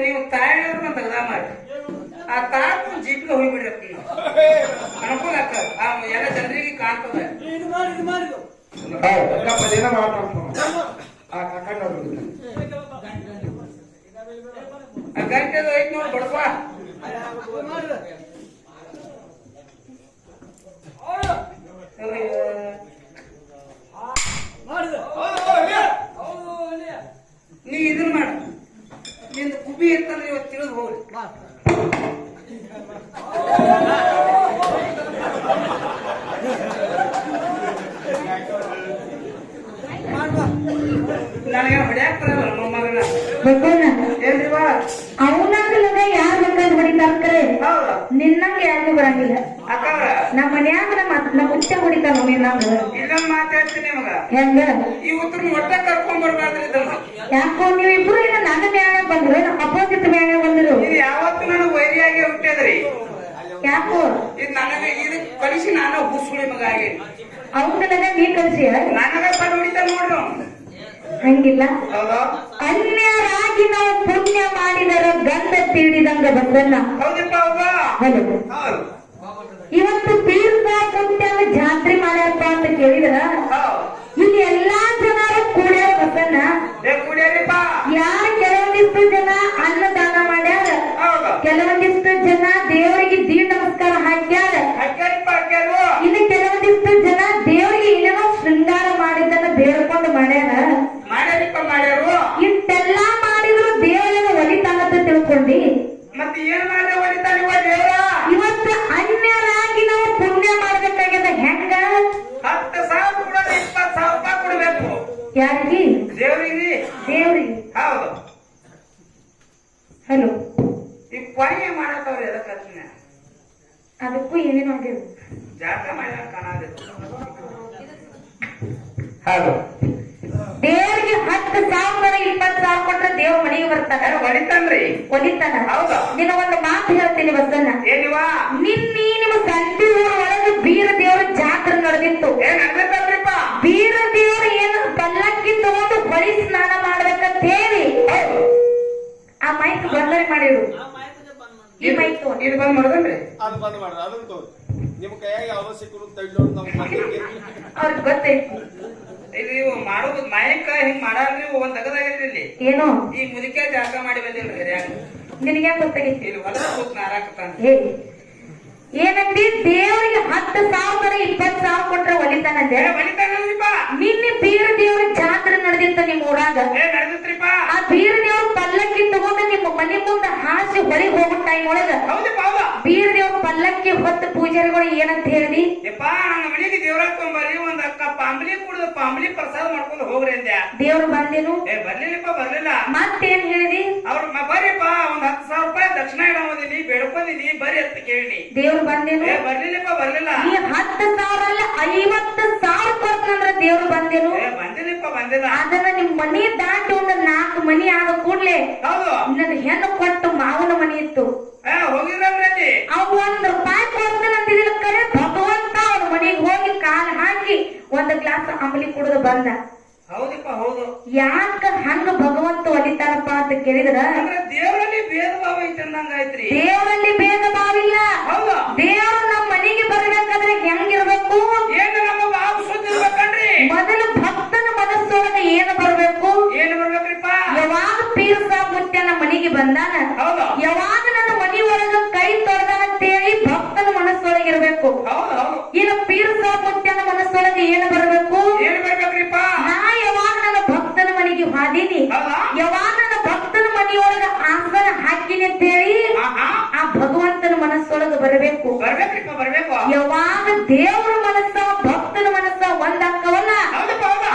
ನೀವು ತಾಯಿಯವ್ರನ್ನ ತೆಗ್ದ ಮಾಡಿ ಆ ತಾತ ಜೀಪಿಗೆ ಹೋಗ್ಬಿಡ್ರಿ ಅನುಕೂಲ ಆಗ್ತದ ಎಲ್ಲ ಜನರಿಗೆ ಕಾಣ್ತದೆ ಗಂಟೆದು ಐತ್ ನೋಡಿ ಬಡವಾ ನೀ ಇದನ್ನ ಮಾಡ ನಿಂದ ಕುಬಿ ಇರ್ತಂದ್ರೆ ಇವತ್ತು ತಿಳಿದು ಹೋಗ್ರಿ ನನಗೆ ಹೊಡ್ಯಾಕ್ ಬರಲ್ಲ ಮಗನ ಏನ್ರಿವಾ ಅವನಾಗಲದ ಯಾರು ಬೇಕಾದ್ರೆ ಹೊಡಿತಾರ ನಿನ್ನಂಗ ಯಾರಿಗೂ ಬರಂಗಿಲ್ಲ. ಅಕ್ಕವ್ರ ನಮ್ಮ ಮನ್ಯಾಗ ನಮ್ಮ ಮುಚ್ಚ ಹೊಡಿತಾನ ನಿನ್ನಂಗ. ಇಲ್ಲೊಂದ್ ಮಾತು ಹೇಳ್ತೀನಿ ನಿಮಗ, ಹೆಂಗ ಈ ಉತ್ತರ ಒಟ್ಟ ಕರ್ಕೊಂಡ್ ಬರ್ಬಾರ್ದ್ರಿ ಇದನ್ನ. ಯಾಕೋ ನೀವಿಬ್ರು ಇಲ್ಲ ನನ್ನ ಮ್ಯಾಗ ಬಂದ್ರು, ನಮ್ಮ ಅಪೋಸಿಟ್ ಮ್ಯಾಗ ಬಂದ್ರು. ಇದು ಯಾವತ್ತು ನನಗೆ ವೈರಿಯಾಗಿ ಹುಟ್ಟ್ಯದ್ರಿ. ಯಾಕೋ ಇದು ನನಗೆ ಇದು ಕಳಿಸಿ ನಾನು ಹುಸುಳಿ ಮಗ ಆಗಿ ಅವನ್ನೆಲ್ಲ ನೀ ಕಳ್ಸಿ ನನಗ ಪದ ಹೊಡಿತ ನೋಡ್ರು. ಹಂಗಿಲ್ಲ. ಹೌದಾ? ಅನ್ಯರಾಗಿ ನಾವು ಪುಣ್ಯ ಮಾಡಿದರ ಗಂಧ ತೀಡಿದಂಗ ಬಂದಲ್ಲ. ಹೌದಪ್ಪ ಹೌದಾ? ಹೌದು. ಹೌದು ಇವತ್ತು ತೀರ್ಥ ಕುಂತ್ಯಾಗ ಜಾತ್ರೆ ಮಾಡ್ಯಾರಪ್ಪ ಅಂತ ಕೇಳಿದ್ರ ಹೌದು. ಇಲ್ಲಿ ಎಲ್ಲಾ ಜನರು ಕೂಡ್ಯಾರ ಬಸನ್ನ. ಕುಡಿಯರಿಪ್ಪ. ಯಾರು ಕೆಲವೊಂದಿಷ್ಟು ಜನ ಅನ್ನದಾನ ಮಾಡ್ಯಾರ, ಹೌದು. ಕೆಲವೊಂದಿಷ್ಟು ಜನ ದೇವರಿಗೆ ದೀಡ್ ನಮಸ್ಕಾರ ಹಾಕ್ಯಾರ, ಹಾಕ್ಯಾರಿಪ್ಪ ಹಾಕ್ಯಾರು. ಇನ್ನು ಕೆಲವೊಂದಿಷ್ಟು ಜನ ದೇವರಿಗೆ ಏನೇನೋ ಶೃಂಗಾರ ಮಾಡಿದ್ದನ್ನ ಬೇಡ್ಕೊಂಡು ಮಾಡ್ಯಾರ. ಮಾಡ್ಯಾರಿಪ್ಪ ಮಾಡ್ಯಾರು. ಇಷ್ಟೆಲ್ಲಾ ಮಾಡಿದ್ರು ದೇವರನ್ನ ಒಲಿತಾನಂತ ತಿಳ್ಕೊಂಡಿ ಮತ್ತೆ ಏನ್ ಮಾಡ್ದೆ ಹೊಡಿತಾನಿವ ದೇವ್ರ? ಇವತ್ತು ಅನ್ಯರಾಗಿ ನಾವು ಪುಣ್ಯ ಮಾಡ್ಬೇಕಾಗ್ಯದ. ಹೆಂಗ? 10,000 ಕೊಡೋದು 20,000 ರೂಪಾಯಿ ಕೊಡ್ಬೇಕು. ಯಾರಿಗೆ? ದೇವ್ರಿಗೆ. ದೇವ್ರಿಗೆ. ಹೌದು. ಹಲೋ, ಈ ಪುಣ್ಯ ಮಾಡತ್ತವ್ರಿ ಎದಕ್ಕ ಅದಕ್ಕೂ ಏನೇನು ಆಗಿರು ಜಾತ್ರೆ ಮಾಡ್ಯಾರ ಕಾಣಾದಿತ್ತು. ಹೌದು. ದೇವ್ರಿಗೆ 10,000 20,000 ಕೊಟ್ರೆ ದೇವ್ರ ಮನೆಗೆ ಬರ್ತಾನ, ಹೊಡಿತಾನ್ರಿ. ಒಲಿತಾನ. ಹೌದಾ? ನಿನ್ನ ಒಂದು ಮಾತು ಹೇಳ್ತೀನಿ ಬಸನ್ನ. ಏನಿವಾ? ನಿಮ್ಮ ಸಂತಿ ಊರೊಳಗೆ ಬೀರ ದೇವ್ರ ಜಾತ್ರೆ ನಡೆದಿತ್ತು. ಏನ್ ಆಗ್ಬೇಕಲ್ರಿಪ್ಪ? ಬೀರ ದೇವ್ರು ಏನು ಪಲ್ಲಕ್ಕಿ ತಗೊಂಡು ಹೊಳಿ ಸ್ನಾನ ಮಾಡ್ಬೇಕಂತ ಹೇಳಿ ಆ ಮೈಕ್ ಬಂದರೆ ಮಾಡಿರು. ಈ ಮೈಕ್ ಇದು ಬಂದ್ ಮಾಡೋದನ್ರಿ? ಅದು ಬಂದ್ ಮಾಡ್ರಿ, ಅದನ್ನ ತಗೋರಿ. ನಿಮ್ ಕೈಯಾಗ ಯಾವ್ದೋ ಸಿಕ್ಕರು ತೆಗ್ದೋಡ್ ನಮ್ಗೆ ಅವ್ರಿಗೆ ಗೊತ್ತೈತಿ. ಇದು ಇವು ಮಾಡೋದು ಮಾಯಕ್ಕ ಹಿಂಗ್ ಮಾಡಲ್ರಿ. ಒಂದ್ ತಗದಾಗಿಲ್ರಿ ಇಲ್ಲಿ. ಏನೋ ಈ ಮುದುಕೆ ಜಾಗ ಮಾಡಿ ಬಂದಿಲ್ರಿ ಯಾರು? ನಿನಗೆ ಗೊತ್ತಾಗೈತಿ. ಇಲ್ಲಿ ಹೊಲ ಕೂತ್ ನಾರಾಕತ್ತಾನ. ಏನಂದಿ? ದೇವರಿಗೆ 10,000 20,000 ಕೊಟ್ರೆ ಒಲಿತಾನಂತೆ. ಹೊಡಿತಾನಲ್ರಿಪ್ಪ. ನಿನ್ನೆ ಬೀರ ದೇವ್ರ ಜಾತ್ರೆ ನಡೆದಿತ್ತ ನಿಮ್ ಊರಾಗ. ನಡೆದಿತ್ರಿಪ್ಪ. ಆ ಬೀರ ದೇವ್ರ ಪಲ್ಲಕ್ಕಿ ತಗೊಂಡು ನಿಮ್ಮ ಮನೆ ಮುಂದೆ ಹಾಸಿ ಹೊಳಿಗೆ ಹೋಗೋ ಟೈಮ್ ಒಳಗ ಹೌದಪ್ಪ ಹೌದಾ? ಬೀರ ದೇವ್ರ ಪಲ್ಲಕ್ಕಿ ಹೊತ್ತು ಪೂಜಾರಿಗಳು ಏನಂತ ಹೇಳಿದಿ? ಯಪ್ಪ ನನ್ನ ಮನೆಗೆ ದೇವ್ರ ಹಾಕೊಂಬರಿ, ಒಂದ್ ಅಕ್ಕ ಪಾಂಬ್ಲಿ ಕುಡಿದು ಪಾಂಬ್ಲಿ ಪ್ರಸಾದ ಮಾಡ್ಕೊಂಡು ಹೋಗ್ರಿ ಅಂದ್ಯ. ದೇವ್ರು ಬಂದೇನು? ಬರ್ಲಿಲ್ಲಪ್ಪ ಬರ್ಲಿಲ್ಲ. ಮತ್ತೇನ್ ಹೇಳಿದಿ? ಅವ್ರ ಬರ್ರಿಪ್ಪ, ಒಂದ್ 10,000 ರೂಪಾಯಿ ದಕ್ಷಿಣ ಇಡೋದಿನಿ ಬೇಡ್ಕೊಂಡಿನಿ ಬರ್ರಿ ಅಂತ ಕೇಳಿ. ದೇವ್ರು ಬಂದೇನು? ಬರ್ಲಿಲ್ಲಪ್ಪ ಬರ್ಲಿಲ್ಲ. ಈ 10,000 ಅಲ್ಲ 50,000 ಕೊಡ್ತಂದ್ರ ದೇವ್ರು ಬಂದೇನು? ಬಂದಿಲ್ಲಪ್ಪ ಬಂದಿಲ್ಲ. ಅದನ್ನ ನಿಮ್ ಮನಿ ದಾಟಿ ಒಂದು 4 ಮನಿ ಆದ ಕೂಡ್ಲೆ ಹೌದು ನನ್ನ ಹೆಣ್ಣು ಕೊಟ್ಟು ಮಾವನ ಮನಿ ಇತ್ತು. ಹೋಗಿದ್ರಲ್ಲಿ ಅವ್ ₹1 ಕೊಡ್ತಾನಂತಿದಿಲ್ಲ. ಕರೆ ಭಗವಂತ ಅವ್ರ ಮನೆಗೆ ಹೋಗಿ ಕಾಲ್ ಹಾಕಿ ಒಂದ್ ಗ್ಲಾಸ್ ಅಂಬಲಿ ಕುಡಿದು ಬಂದ. ಹೌದಪ್ಪ ಹೌದು. ಯಾಕ ಹಂಗ ಭಗವಂತ ಒಲಿತಾನಪ್ಪ ಅಂತ ಕೇಳಿದ್ರ ದೇವರಲ್ಲಿ ಭೇದ ಭಾವ ಐತೆ ಅಂದಂಗ ಆಯ್ತ್ರಿ. ದೇವರಲ್ಲಿ ಭೇದ ಭಾವ ಇಲ್ಲ. ಹೌದು. ದೇವರು ನಮ್ಮ ಮನೆಗೆ ಬರ್ಬೇಕಾದ್ರೆ ಹೆಂಗಿರ್ಬೇಕು? ಏನು ನಮ್ಮ ಭಾವ ಶುದ್ಧ ಇರ್ಬೇಕನ್ರಿ. ಮೊದಲು ಭಕ್ತನ ಮನಸ್ಸೊಳಗೆ ಏನು ಬರ್ಬೇಕು? ಏನು ಬರ್ಬೇಕ್ರಿಪ್ಪ? ಯಾವಾಗ ಪೀರ್ ಸಾಬ್ ಮುತ್ಯನ ಮನೆಗೆ ಬಂದಾನ, ಹೌದು. ಯಾವಾಗ ನನ್ನ ಮನಿ ಒಳಗ ಕೈ ತೊಳೆದಾನ ಅಂತೇಳಿ ಭಕ್ತನ ಮನಸ್ಸೊಳಗಿರ್ಬೇಕು. ಹೌದು ಹೌದು. ಇನ್ನು ಪೀರ್ ಸಾಬ್ ಮುತ್ಯನ ಮನಸ್ಸೊಳಗೆ ಏನು ಬರ್ಬೇಕು? ಏನು ಬರ್ಬೇಕ್ರಿಪ್ಪ? ನಾ ಯಾವಾಗ ನನ್ನ ಭಕ್ತನ ಮನೆಗೆ ಹಾದೀನಿ, ಯಾವಾಗ ನನ್ನ ಭಕ್ತನ ಮನೆಯೊಳಗ ಆಸನ ಹಾಕಿನಿ ಅಂತೇಳಿ ಆ ಭಗವಂತನ ಮನಸ್ಸೊಳಗ ಬರಬೇಕು. ಬರ್ಬೇಕ್ರಿಪ್ಪ ಬರ್ಬೇಕು. ಯಾವಾಗ ದೇವರ ಮನಸ್ಸ ಭಕ್ತನ ಮನಸ್ಸ ಒಂದಾಕವಲ್ಲ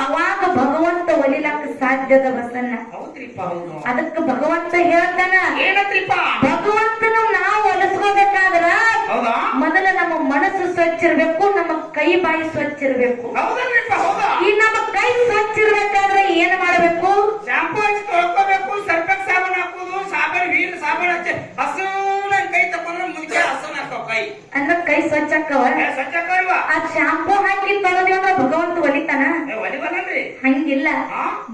ಅವಾಗ ಭಗವಂತ ಒಲಿಲಕ್ಕ ಸಾಧ್ಯದ ಬಸನ್ನ. ಹೌದ್ರಿಪ್ಪ ಹೌದು. ಅದಕ್ಕೆ ಭಗವಂತ ಹೇಳ್ತಾನ ಏನತ್ರಿಪ್ಪ? ಭಗವಂತನ ನಾವು ಒಲಿಸ್ಕೋಬೇಕಾದ್ರ ಹೌದಾ? ಮೊದಲ ನಮ್ಮ ಮನಸ್ಸು ಸ್ವಚ್ಛ ಇರ್ಬೇಕು, ನಮ್ಮ ಕೈ ಬಾಯಿ ಸ್ವಚ್ಛ ಇರ್ಬೇಕು. ಹೌದಲ್ರಿಪ್ಪ ಹೌದಾ? ಈ ನಮ್ಮ ಕೈ ಸ್ವಚ್ಛ ಇರ್ಬೇಕಾದ್ರೆ ಏನ್ ಮಾಡಬೇಕು? ಶಾಂಪು ಹಚ್ಚಿ ತೊಳ್ಕೋಬೇಕು, ಸರ್ಫೆಕ್ಸ್ ಸಾಬೂನ್ ಹಾಕೋದು, ಸಾಬೂನ್ ವೀಲ್ ಸಾಬೂನ್ ಹಚ್ಚಿ ಹಸುನ ಕೈ ತಕೊಂಡ್ರೆ ಮುದುಕೆ ಹಸುನ ಹಾಕೋ ಕೈ ಅಂದ್ರ ಕೈ ಸ್ವಚ್ಛ ಆಕ್ಕವ. ಸ್ವಚ್ಛ ಹಾಕೋಲ್ವಾ? ಆ ಶಾಂಪೂ ಹಾಕಿ ತೊಳೆದಿ ಅಂದ್ರ ಭಗವಂತ ಒಲಿತಾನ? ಒಲಿ ಬರಲ್ರಿ. ಹಂಗಿಲ್ಲ.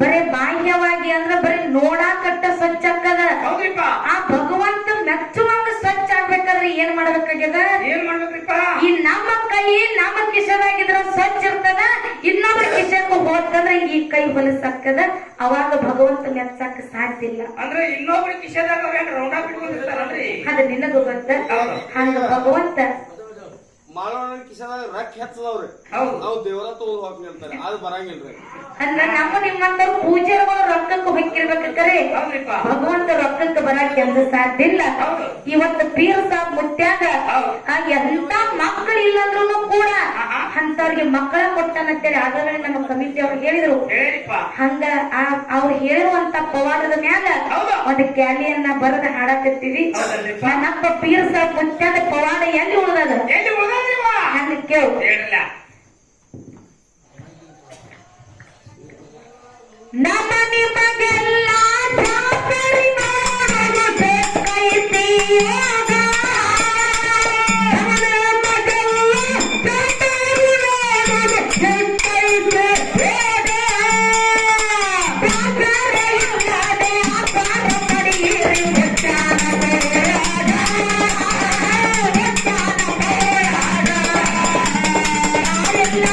ಬರೇ ಬಾಹ್ಯವಾಗಿ ಅಂದ್ರ ಬರೀ ನೋಡಾಕಟ್ಟ ಸ್ವಚ್ಛ ಆಕ್ಕದ. ಹೌದ್ರಿಪ್ಪ. ಆ ಭಗವಂತ ಮೆಚ್ಚುವಂಗ ಸ್ವಚ್ಛ ಆಗ್ಬೇಕಾದ್ರೆ ಏನ್ ಮಾಡ್ಬೇಕಾಗ್ಯದ? ಏನ್ ಮಾಡ್ಬೇಕ್ರಿಪ್ಪ? ಈ ನಮ್ಮ ಕೈ ನಮ್ಮ ಕಿಶನಾಗಿದ್ರ ಸ್ವಚ್ಛ ಇರ್ತದ, ಇನ್ನೊಬ್ಬರ ಕಿಶಕ್ಕೂ ಹೋಗ್ತಂದ್ರ ಈ ಕೈ ಹೊಲಸಾಕದ. ಅವಾಗ ಭಗವಂತ ಮೆಚ್ಚಕ್ಕ ಸಾಧ್ಯ ಇಲ್ಲ. ಅಂದ್ರೆ ಇನ್ನೊಬ್ರ ಕಿಶದಾಗ ರೌಂಡ ಬಿಟ್ಕೊಂಡಿರ್ತಾರಲ್ರಿ, ಅದು ನಿನಗೂ ಗೊತ್ತ. ಹಂಗ ಭಗವಂತ ಮಾಡೋಣ ಕಿಶದಾಗ ರೊಕ್ಕ ಹೆಚ್ಚದವ್ರಿ. ಹೌದು. ನಾವು ದೇವರ ತಗೊಂಡ್ ಹೋಗಿ ಅಂತಾರೆ, ಅದು ಬರಂಗಿಲ್ರಿ. ಅಂದ್ರ ನಮ್ಮ ನಿಮ್ಮಂತವ್ರು ಪೂಜಾರಿಗಳು ರೊಕ್ಕಕ್ಕೆ ಹೊಕ್ಕಿರ್ಬೇಕಾರೆ ಹೌದ್ರಿಪ್ಪ. ಭಗವಂತ ರೊಕ್ಕಕ್ಕೆ ಬರಕ್ಕೆ ಅಂತ ಸಾಧ್ಯ ಇಲ್ಲ. ಇವತ್ತು ಪೀರ್ ಸಾಬ್ ಮುತ್ಯಾಗ ಮನ್ಯಾಗ ಎಂತ ಮಕ್ಕಳು ಇಲ್ಲಂದ್ರೂ ಕೂಡ ಅಂತವ್ರಿಗೆ ಮಕ್ಕಳ ಕೊಟ್ಟನಂತೇಳಿ ಆಗಲೇ ನಮ್ಮ ಕಮಿಟಿ ಅವ್ರು ಹೇಳಿದ್ರು. ಹಂಗ ಅವ್ರು ಹೇಳಿರುವಂತ ಪವಾಡದ ಮ್ಯಾಗ ಒಂದು ಕ್ಯಾಲಿಯನ್ನ ಬರದ ಹಾಡಾಕತ್ತೀವಿ. ನನ್ನಪ್ಪ ಪೀರ್ಸ ಮುಂಚಾದ ಪವಾಡ ಎಲ್ಲಿ ಉಳ್ದದ ಹಂಗ ಕೇಳು. ನಮ್ಮ ನಿಮಗೆಲ್ಲ ಜಾತ್ರೆ ನೋಡಲು ಬೇಕೈತಿ ಆಗ. ನಮ್ಮ ನಿಮಗೆಲ್ಲ ಜಾತ್ರೆ ನೋಡಲು ಬೇಕೈತಿ ಆಗ. ಜಾತ್ರೆ ಇಲ್ಲದೆ ಆಕಾರ ಪಡೆಯಿರಿ ಒಟ್ಟಾನ ಹೋರಾಟ. ಒಟ್ಟಾನ ಹೋರಾಟ. ನಾವೆಲ್ಲ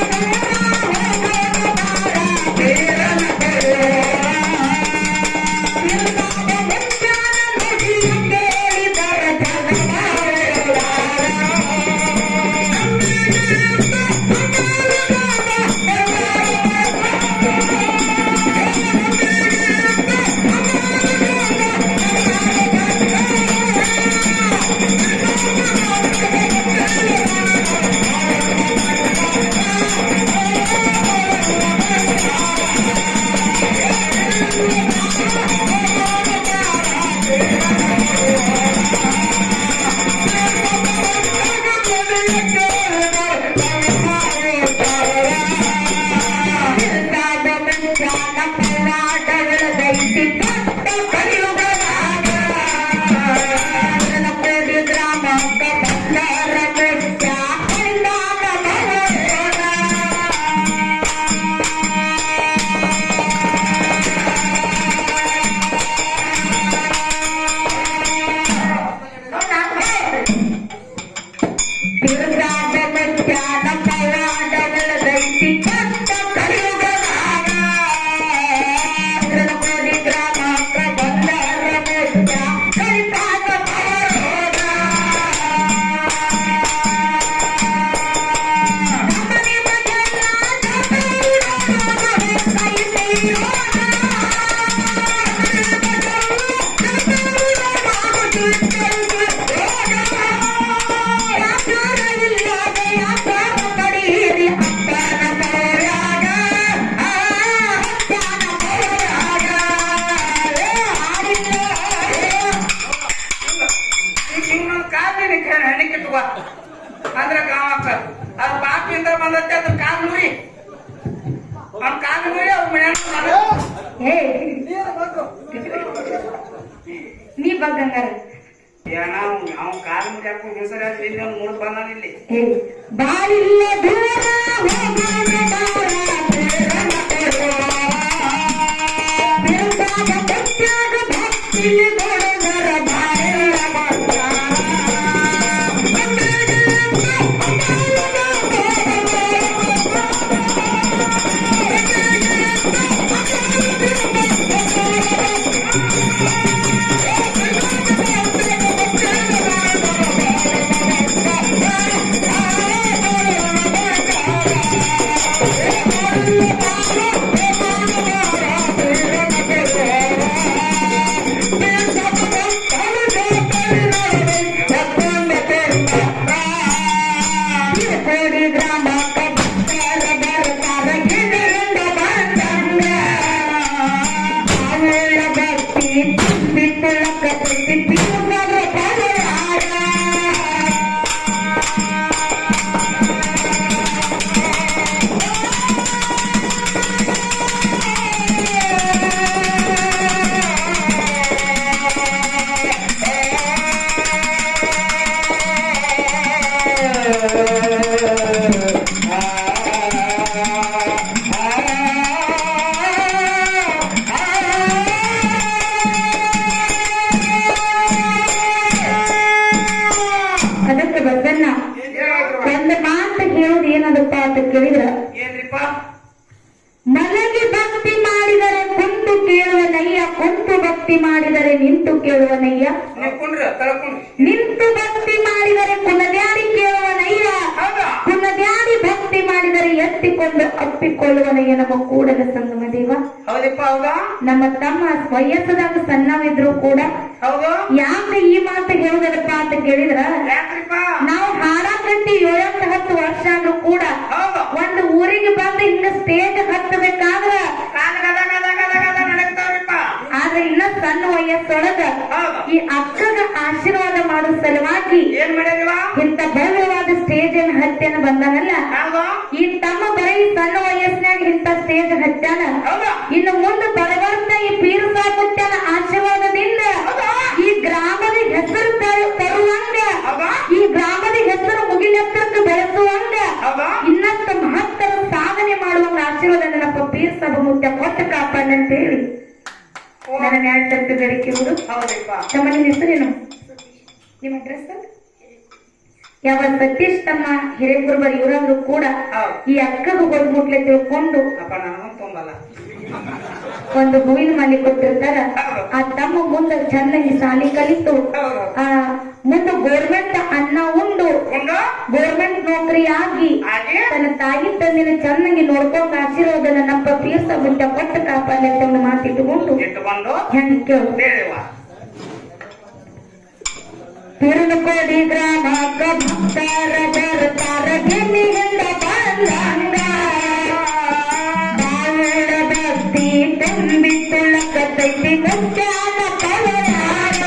ಅಂದ್ರೆ ಗಾವ ಅದು ಪಾಪಿಂದ ಬಂದತ್ತೆ ಅದ್ರ ಕಾಲ್ ನುರಿ ಅವ್ನ ಕಾಲ್ ನುರಿ ಅವ್ರ ಮನೆ ನೀ ಬಗ್ಗಂಗಾರ ಅವ್ನ ಕಾಲ್ ಮುರಿ ಹಾಕೊಂಡು ಹೆಸರು ಇಲ್ಲಿ ಅವ್ನು ಮೂಡ್ ಬಂದಾನ ಇಲ್ಲಿ ಬಾಳಿಲ್ಲ ದೂರ ಅದಕ್ಕೆ ಬಸಣ್ಣ ಒಂದು ಮಾತು ಹೇಳೋದು ಏನದಪ್ಪ ಅಂತ ಕೇಳಿದ್ರ ಏನ್ರಿಪ್ಪ ಮಲಗಿ ಭಕ್ತಿ ಮಾಡಿದರೆ ಕುಂತು ಕೇಳುವ ನಯ್ಯ, ಕುಂತು ಭಕ್ತಿ ಮಾಡಿದರೆ ನಿಂತು ಕೇಳುವ ನಯ್ಯ, ನಿಂತು ಭಕ್ತಿ ಮಾಡಿದರೆ ಕುನದ್ಯಾಡಿ ಕೇಳುವ ನಯ್ಯ, ಕುನದ್ಯಾಡಿ ಭಕ್ತಿ ಮಾಡಿದರೆ ಎತ್ತಿಕೊಂಡು ಅಪ್ಪಿಕೊಳ್ಳುವ ನಯ್ಯ ನಮ್ಮ ಕೂಡಲ ಸಂಗಮ ದೇವ. ಹೌದಪ್ಪ ಹೌದಾ ನಮ್ಮ ತಮ್ಮ ವಯಸ್ಸದಾಗ ಸಣ್ಣವಿದ್ರು ಕೂಡ ಹೌದು ಯಾಕೆ ಈ ಮಾತು ಹೇಳುದಪ್ಪ ಅಂತ ಕೇಳಿದ್ರ ಯಾಕ್ರಿಪ್ಪ ನಾವು ಹಾಡ ಕಟ್ಟಿ 7-10 ವರ್ಷ ಆದ್ರೂ ಕೂಡ ಹೌದು ಒಂದು ಊರಿಗೆ ಬಂದು ಹಿಂಗ ಸ್ಟೇಜ್ ಹತ್ತಬೇಕಾದ್ರ ನಡಕ್ತಾವ್ರಿಪ್ಪ ಆದ್ರೆ ಇನ್ನ ಸಣ್ಣ ವಯಸ್ಸೊಳಗ ಹೌದು ಈ ಅಕ್ಕಗ ಆಶೀರ್ವಾದ ಮಾಡೋ ಸಲುವಾಗಿ ಏನ್ ಮಾಡ್ಯಾರಿವ ಇಂತ ಭವ್ಯವಾದ ಸ್ಟೇಜ್ ಹತ್ಯನ ಬಂದನಲ್ಲ ಹೌದು ಈ ತಮ್ಮ ಬರೀ ಸಣ್ಣ ವಯಸ್ಸಿನಾಗ ಇಂತ ಸ್ಟೇಜ್ ಹತ್ಯಾನ ಹೌದು ಇನ್ನು ಮುಂದೆ ಬರಬರ್ತ ಈ ಪೀರ್ ಸಾಕುತ್ಯನ ಆಶೀರ್ವಾದದಿಂದ ಈ ಗ್ರಾಮದ ಹೆಸರು ತರುವಂಗ ಈ ಗ್ರಾಮದ ಹೆಸರು ಮುಗಿಲೆತ್ತರಕ್ಕೆ ಬೆಳೆಸುವಂಗ ಹೌದು ಇನ್ನಷ್ಟು ಮಹತ್ತರ ಸಾಧನೆ ಮಾಡುವಂಗ ಆಶೀರ್ವಾದ ನನ್ನಪ್ಪ ಪೀರ್ ಸಭಾ ಮುತ್ಯ ಕೊಟ್ಟ ಕಾಪಾಡ ಅಂತ ಹೇಳಿ ನನ್ನ ನ್ಯಾಯ ತಪ್ಪಿದರಿಕೆಯುವುದು ಹೌದಿಪ್ಪ ತಮ್ಮ ನಿಮ್ಮ ಹೆಸರೇನು ನಿಮ್ಮ ಅಡ್ರೆಸ್ ಯಾವ ಸತೀಶ್ ತಮ್ಮ ಹಿರೇಗುರುಬರ್ ಇವರಾದ್ರು ಕೂಡ ಈ ಅಕ್ಕಗ ಹೋಗ್ಬಿಟ್ಲೆ ತಿಳ್ಕೊಂಡು ಅಪ್ಪ ನನಗೂ ತುಂಬಲ್ಲ ಒಂದು ಹೂವಿನ ಮಾಲಿ ಕೊಟ್ಟಿರ್ತಾರ ಆ ತಮ್ಮ ಮುಂದೆ ಚೆನ್ನಾಗಿ ಸಾಲಿ ಕಲಿತು ಆ ಮುಂದೆ ಗೋರ್ಮೆಂಟ್ ಅನ್ನ ಉಂಡು ಗೋರ್ಮೆಂಟ್ ನೌಕರಿ ಆಗಿ ತನ್ನ ತಾಯಿ ತಂದಿನ ಚೆನ್ನಾಗಿ ನೋಡ್ಕೊಂಡ್ ಆಶೀರ್ವಾದ ನನ್ನಪ್ಪ ಪೀರ್ಸ ಬಿಟ್ಟ ಕೊಟ್ಟ ಕಾಪಾಡಲಿ ಅಂತ ಒಂದು ಮಾತಿಟ್ಟುಕೊಂಡು ಹೆಂಗ್ ಕೇಳು ತಿರುನಕೋಡಿ ಗ್ರಾಮಕ್ಕ ಭಕ್ತರ ಬರ್ತಾರ ಗಿನ್ನಿಯಿಂದ ಬಂದಂಗ ಬಾವುಳ ಭಕ್ತಿ ತುಂಬಿ ತುಳಕತೈತಿ ಮುತ್ಯಾನ ಕಲಯಾಗ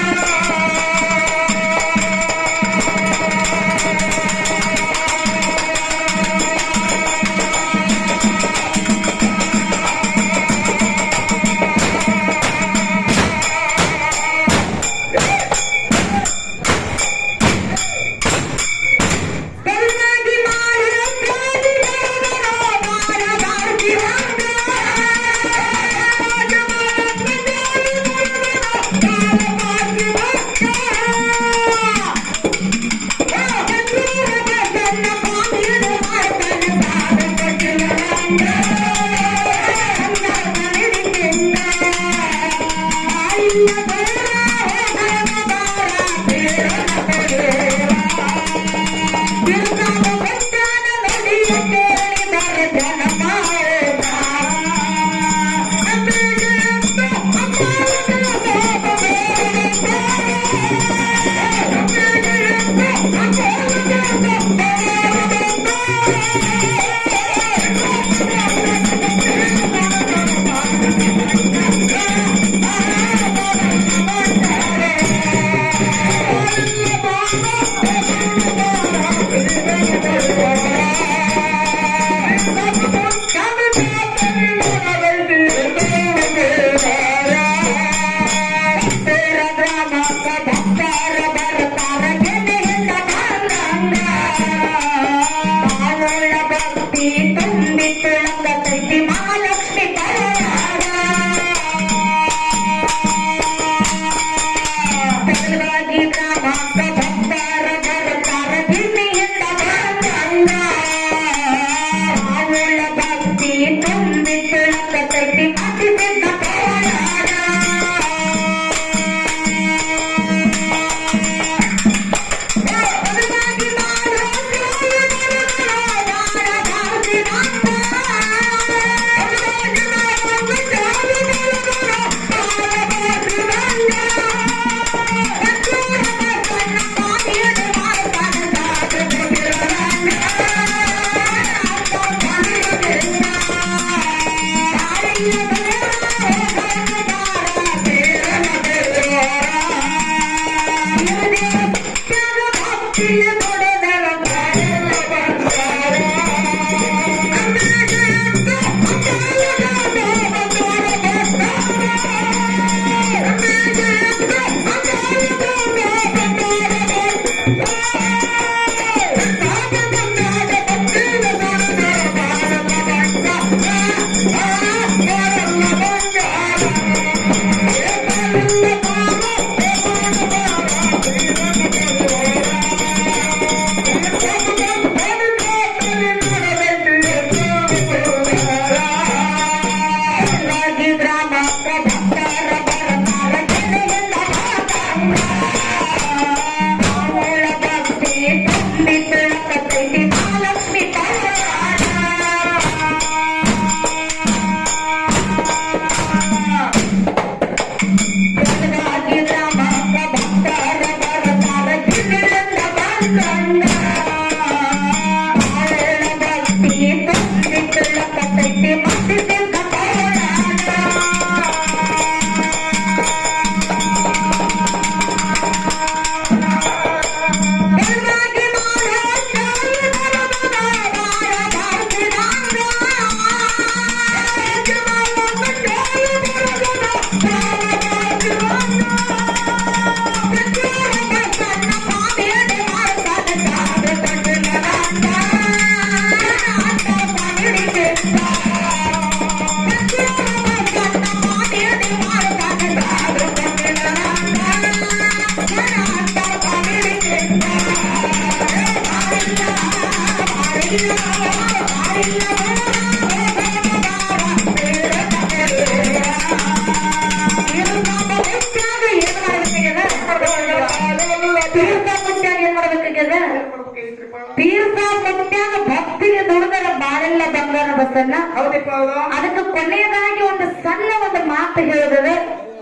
ಕೇಳಿದ್ರಿಪ್ಪ ತೀರ್ಥ ಮುತ್ಯಾಗ ಭಕ್ತಿಗೆ ದುಡಿದರ ಬಾಳೆಲ್ಲ ಬಂಗಾರ ಬಸನ್ನ. ಹೌದಿಪ್ಪ ಹೌದು ಅದಕ್ಕೆ ಕೊನೆಯದಾಗಿ ಒಂದು ಸಣ್ಣ ಒಂದು ಮಾತು ಹೇಳಿದ್ರೆ,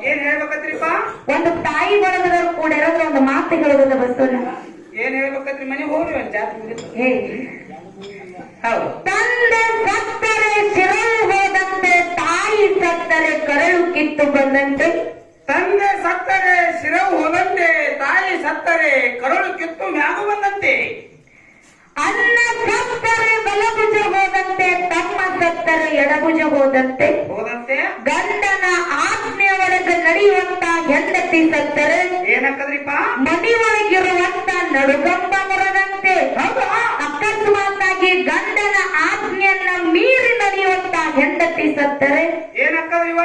ಏನ್ ಹೇಳ್ಬೇಕತ್ರಿಪ್ಪ ಒಂದು ತಾಯಿ ಬಳಗದವ್ರು ಕೂಡ ಇರೋದ್ರ ಒಂದು ಮಾತು ಹೇಳೋದ ಬಸವಣ್ಣ. ಏನ್ ಹೇಳ್ಬೇಕತ್ರಿ ಮನೆಗೆ ಹೋಗ್ರಿ ಒಂದ್ ಜಾತ್ರೆ ಮುಗಿತು. ಹೇ, ಹೌದು ತಂದೆ ಸತ್ತರೆ ಶಿರವು ಹೋದಂತೆ, ತಾಯಿ ಸತ್ತರೆ ಕರಳು ಕಿತ್ತು ಬಂದಂತೆ. ತಂದೆ ಸತ್ತರೆ ಶಿರವು ಹೋದಂತೆ, ತಾಯಿ ಸತ್ತರೆ ಕರುಳು ಕಿತ್ತು ಮ್ಯಾಗು ಬಂದಂತೆ. ಅನ್ನ ಸತ್ತರೆ ಬಲಭುಜ ಹೋದಂತೆ, ತಮ್ಮ ಸತ್ತರೆ ಎಡಭುಜ ಹೋದಂತೆ. ಹೋದಂತೆ ಗಂಡನ ಆಜ್ಞೆ ಒಳಗೆ ನಡೆಯುವಂತ ಹೆಂಡತಿ ಸತ್ತರೆ ಏನಕ್ಕದ್ರಿಪ್ಪ ಮನೆಯೊಳಗಿರುವಂತ ನಡುಗಂಬ ಮರದಂತೆ. ಹೌದಾ ಅಕಸ್ಮಾತ್ತಾಗಿ ಗಂಡನ ಆಜ್ಞೆಯನ್ನ ಮೀರಿ ನಡೆಯುವಂತ ಹೆಂಡತಿ ಸತ್ತರೆ ಏನಕ್ಕದ್ರಿವ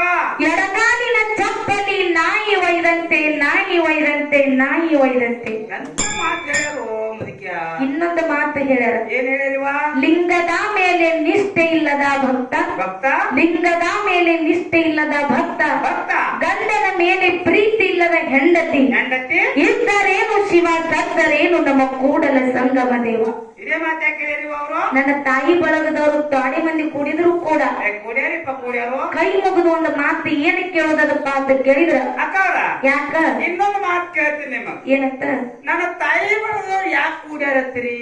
ಎಡಗಾಲಿನ ಚಪ್ಪಲಿ ನಾಯಿ ಒಯ್ದಂತೆ, ನಾಯಿ ಒಯ್ದಂತೆ, ನಾಯಿ ಒಯ್ದಂತೆ. ಎಂತ ಮಾತು ಹೇಳ್ಯಾರು ಮುದುಕ್ಯ. ಇನ್ನೊಂದು ಮಾತು ಹೇಳ್ಯಾರ, ಏನ್ ಹೇಳಿರಿವ ಲಿಂಗದ ಮೇಲೆ ನಿಷ್ಠೆ ಇಲ್ಲದ ಭಕ್ತ, ಭಕ್ತ ಲಿಂಗದ ಮೇಲೆ ನಿಷ್ಠೆ ಇಲ್ಲದ ಭಕ್ತ, ಭಕ್ತ ಗಂಡನ ಮೇಲೆ ಪ್ರೀತಿ ಇಲ್ಲದ ಹೆಂಡತಿ. ಹೆಂಡತಿ ಇದ್ದರೇನು ಶಿವ, ಸತ್ತರೇನು ನಮ್ಮ ಕೂಡಲ ಸಂಗಮ ದೇವ. ಇದೇ ಮಾತು ಯಾಕೆ ಹೇಳಿರಿವ ಅವರು? ನನ್ನ ತಾಯಿ ಬಳಗದವರು ತಾಡಿ ಮಂದಿ ಕೂಡಿದ್ರು ಕೂಡ ಕೂಡ್ಯಾರಿಪ್ಪ ಕೂಡ್ಯಾರು. ಕೈ ಮುಗಿದು ಒಂದು ಮಾತು ಏನಕ್ಕೆ ಕೇಳೋದಪ್ಪ ಅಂತ ಕೇಳಿದ್ರ, ಅಕ್ಕವ್ರ ಯಾಕ ಇನ್ನೊಂದು ಮಾತು ಕೇಳ್ತೀನಿ ನಿಮಗ್. ಏನಂತ ನನ್ನ ತಾಯಿ ಬಳಗದವ್ರು ಯಾಕೆ ಕೂಡ್ಯಾರತ್ತೀರಿ?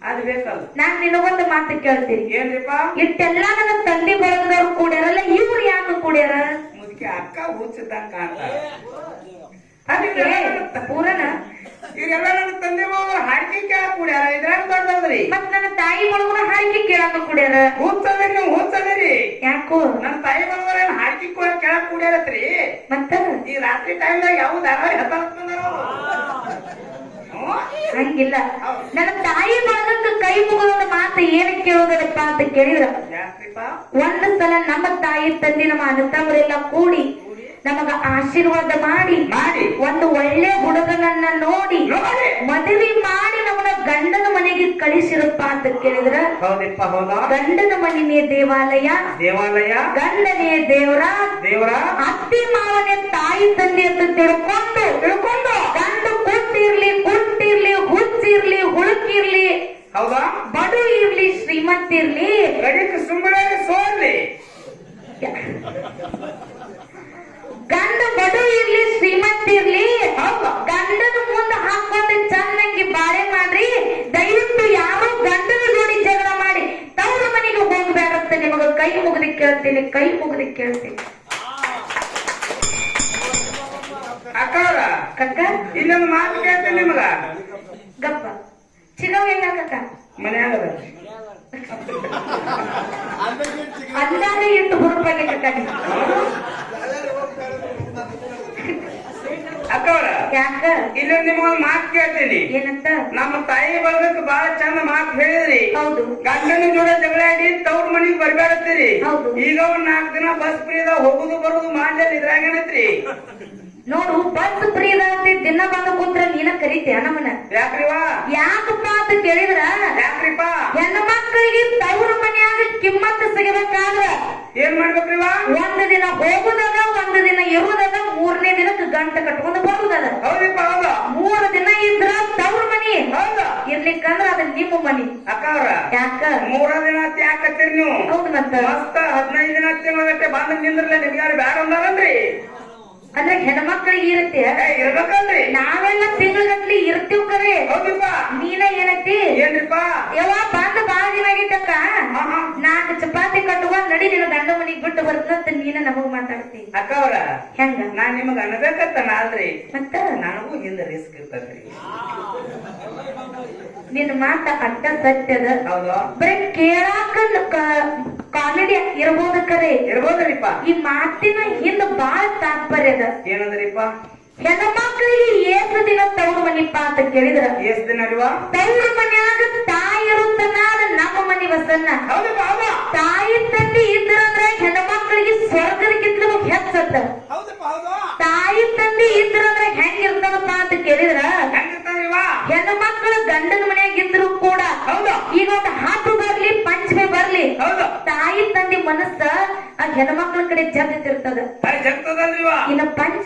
ಅದು ಬೇಕಲ್ಲ. ನಾನ್ ನಿನಗೊಂದು ಮಾತು ಕೇಳ್ತೀನಿ, ಏನ್ರಿಪ್ಪ ಇಷ್ಟೆಲ್ಲ ನನ್ನ ತಂದೆ ಬಳಗದವ್ರು ಕೂಡ್ಯಾರಲ್ಲ, ಇವ್ರು ಯಾಕೆ ಕೂಡ್ಯಾರ? ಮುದುಕಿ ಅಕ್ಕ ಹುಚ್ಚಿದ್ದಂಗ ಕಾಣ್ತಾರ. ಪೂರನ ಇವರೆಲ್ಲ ನನ್ನ ತಂದೆ ಹಾಡಿಕೆ ಕೇಳಕ್ ಕೂಡ್ಯಾರ. ಇದ್ರಾಗ ದೊಡ್ಡದ್ರಿ ಮತ್ ನನ್ನ ತಾಯಿ ಬಳಗನ ಹಾಡಿಕೆ ಕೇಳಾಕ ಕೂಡ್ಯಾರ. ಹುಚ್ಚದ್ರಿ ನೀವು ಹುಚ್ಚದ್ರಿ. ಯಾಕೋ ನನ್ನ ತಾಯಿ ಬಳಗವ್ರ ಹಾಡಿಕೆ ಕೇಳಕ್ ಕೂಡ್ಯಾರತ್ರಿ. ಮತ್ತ ಈ ರಾತ್ರಿ ಟೈಮ್ದಾಗ ಯಾವ ಧಾರಾವಾಹಿ ಹಂಗಿಲ್ಲ. ನನ್ನ ತಾಯಿ ಬಳಗಕ್ಕೆ ಕೈ ಮುಗಿದ ಮಾತು ಏನಕ್ಕೆ ಕೇಳೋದಪ್ಪ ಅಂತ ಕೇಳಿದ್ರ, ಯಾಕ್ರಿಪ್ಪ ಒಂದು ಸಲ ನಮ್ಮ ತಾಯಿ ತಂದೆ ನಮ್ಮ ಅಣ್ಣತಮ್ಮರೆಲ್ಲ ಕೂಡಿ ನಮಗ ಆಶೀರ್ವಾದ ಮಾಡಿ ಒಂದು ಒಳ್ಳೆ ಹುಡುಗನನ್ನ ನೋಡಿ ಮದುವೆ ಮಾಡಿ ನಮ್ಮನ್ನ ಗಂಡನ ಮನೆಗೆ ಕಳಿಸಿರಪ್ಪ ಅಂತ ಕೇಳಿದ್ರ, ಹೌದಿಪ್ಪ ಹೌದಾ ಗಂಡನ ಮನೆನೇ ದೇವಾಲಯ, ದೇವಾಲಯ ಗಂಡನೇ ದೇವರ, ದೇವರ ಅತ್ತಿ ಮಾವನೇ ತಾಯಿ ತಂದೆ ಅಂತ ತಿಳ್ಕೊಂಡು ಗಂಡು ಕುಟ್ಟಿರ್ಲಿ ಕುಟ್ಟಿರ್ಲಿ ಹುಚ್ಚಿರ್ಲಿ ಹುಳುಕಿರ್ಲಿ, ಹೌದಾ ಬಡು ಇರ್ಲಿ ಶ್ರೀಮಂತ ಇರ್ಲಿ, ಗಡಿಗೆ ಸುಮ್ಮನೆ ಸೋರ್ಲಿ, ಗಂಡ ಬಡು ಇರ್ಲಿ ಶ್ರೀಮಂತ ಇರ್ಲಿ, ಗಂಡನ ಮುಂದೆ ಹಾಕೊಂಡು ಚೆನ್ನಾಗಿ ಬಾಳೆ ಮಾಡ್ರಿ. ದಯವಿಟ್ಟು ಯಾರು ಗಂಡನ ಜೋಡಿ ಜಗಳ ಮಾಡಿ ತವ್ರ ಮನೆಗೆ ಹೋಗ್ಬೇಡಂತ ನಿಮಗ ಕೈ ಮುಗಿದು ಕೇಳ್ತೀನಿ, ಕೈ ಮುಗಿದು ಕೇಳ್ತೀನಿ. ಅಕ್ಕವ್ರ ಕಕ್ಕ ಇನ್ನೊಂದು ಮಾತು ಕೇಳ್ತೀನಿ ನಿಮಗ. ಗಪ್ಪ ಚಿಗವ್ ಎಲ್ಲ ಕಕ್ಕ ಮನ್ಯಾಗ ಅಂದಾಗ ಎಷ್ಟು ಹುರುಪಾಗಿ ಕಕ್ಕ. ಅಕ್ಕವ್ರ ಯಾಕ ಇಲ್ಲೊಂದು ನಿಮಗೊಂದು ಮಾತು ಕೇಳ್ತೀನಿ. ಏನಂತ? ನಮ್ಮ ತಾಯಿ ಬಳಗಕ್ಕೆ ಬಹಳ ಚಂದ ಮಾತು ಹೇಳಿದ್ರಿ. ಹೌದು ಗಂಡನ ಜೋಡ ಜಗಳಾಡಿ ತವ್ರ ಮನಿಗೆ ಬರ್ಬೇಡತ್ತೀರಿ. ಹೌದು. ಈಗ ಒಂದ್ 4 ದಿನ ಬಸ್ ಫ್ರೀದಾಗ ಹೋಗುದು ಬರುದು ಮಾಡ್ಲಿ ಇದ್ರಾಗೇನತ್ರಿ? ನೋಡು, ಬಸ್ ಫ್ರೀ ಇರತ್ತೆ, ದಿನ ಬಂದು ಕೂತ್ರ ನೀನ ಕರಿತೀಯ ನಮ್ಮನ್ನ. ಯಾಕ್ರಿವಾ ಯಾಕಪ್ಪ ಅಂತ ಕೇಳಿದ್ರ, ಯಾಕ್ರಿಪ್ಪ ಹೆಣ್ಣು ಮಕ್ಕಳಿಗೆ ತವ್ರ ಮನ್ಯಾಗ ಕಿಮ್ಮತ್ತು ಸಿಗಬೇಕಾದ್ರ ಏನ್ ಮಾಡ್ಬೇಕ್ರಿವಾ? ಒಂದು ದಿನ ಹೋಗುದದ, ಒಂದು ದಿನ ಇರುವುದದ, 3ನೇ ದಿನಕ್ಕೆ ಗಂಟೆ ಕಟ್ಕೊಂಡು ಬರುದದ. ಹೌದಿಪ್ಪ ಹೌದು 3 ದಿನ ಇದ್ರ ತವ್ರ ಮನಿ, ಹೌದು ಇರ್ಲಿಕ್ಕಂದ್ರ ಅದ ನಿಮ್ಮ ಮನಿ. ಅಕ್ಕವ್ರ ಯಾಕ 3 ದಿನ ಯಾಕತ್ತೀರಿ ನೀವು? ಹೌದು ಮತ್ತ ಮಸ್ತ 15 ದಿನ ತಿಂಗಳಗಟ್ಟೆ ಬಂದ ನಿಂದ್ರಲ್ಲ ನಿಮ್ಗೆ ಯಾರು ಬ್ಯಾಡ ಅಂದಾರಲ್ರಿ? ಅಂದ್ರೆ ಹೆಣ್ಮಕ್ಳಿಗೆ ಇರುತ್ತೆ. ಇರ್ಬೇಕಲ್ರಿ? ನಾವೆಲ್ಲ ತಿಂಗಳಗಟ್ಲಿ ಇರ್ತೀವ್ ಕರೆ. ಹೌದಿಪ್ಪ ನೀನ ಏನೈತಿ ಏನ್ರಿಪ್ಪ? ಯಾವ ಬಂದು ಬಾಳ ದಿನ ಆಗಿದ್ದಕ್ಕ 4 ಚಪಾತಿ ಕಟ್ಟುವ ನಡಿ ನಿನ್ನ ಗಂಡ ಮನಿಗ್ ಬಿಟ್ಟು ಬರ್ತಂತ ನೀನ ನಮಗ್ ಮಾತಾಡ್ತಿ. ಅಕ್ಕವ್ರ ಹೆಂಗ ನಾನ್ ನಿಮಗ ಅನ್ಬೇಕತ್ತ ನಾಲ್ರಿ, ಮತ್ತ ನನಗೂ ಹಿಂದ ರಿಸ್ಕ್ ಇರ್ತದ್ರಿ. ನಿನ್ನ ಮಾತ ಅಟ್ಟ ಸತ್ಯದ. ಹೌದು ಬರೀ ಕೇಳಾಕ ಕಾಮಿಡಿ ಇರ್ಬೋದು ಕರೆ, ಇರ್ಬೋದ್ರಿಪ್ಪ. ಈ ಮಾತಿನ ಹಿಂದ ಬಾಳ ತಾತ್ಪರ್ಯದ. ಏನಂದ್ರಿಪ್ಪ? ಹೆಣ್ಮಕ್ಳಿಗೆ ಏಸು ದಿನ ತವ್ರ ಮನಿಪ್ಪ ಅಂತ ಕೇಳಿದ್ರ, ಎಷ್ಟ್ ದಿನ ಅಲ್ವಾ? ತವ್ರ ಮನ್ಯಾಗ ತಾಯಿ ಇರುತ್ತನ ನಮ್ಮ ಮನಿ ಬಸನ್ನ. ಹೌದಪ್ಪ ಹೌದಾ? ತಾಯಿ ತಂದೆ ಇದ್ರಂದ್ರ ಹೆಣ್ಮಕ್ಳಿಗೆ ಸ್ವರ್ಗದಕ್ಕಿಂತಲೂ ಹೆಚ್ಚತ್ತ. ಹೌದಪ್ಪ ಹೌದು. ತಾಯಿ ತಂದೆ ಇದ್ರಂದ್ರ ಹೆಂಗಿರ್ತದಪ್ಪ ಅಂತ ಕೇಳಿದ್ರ, ಹೆಂಗಿರ್ತಾವ್ರಿವಾ? ಹೆಣ್ಣು ಮಕ್ಕಳು ಗಂಡನ ಮನ್ಯಾಗ ಇದ್ರು ಕೂಡ ಹೌದು. ಈಗ ಒಂದು ಹಾಟು ಬರ್ಲಿ ಪಂಚಮಿ ಬರ್ಲಿ, ಹೌದು. ತಾಯಿ ತಂದೆ ಮನಸ್ಸ ಆ ಹೆಣ್ಮಕ್ಳ ಕಡೆ ಜಗತ್ತಿರ್ತದ. ಜಗ್ತದಲ್ರಿವಾ? ಇನ್ನ ಪಂಚಮಿ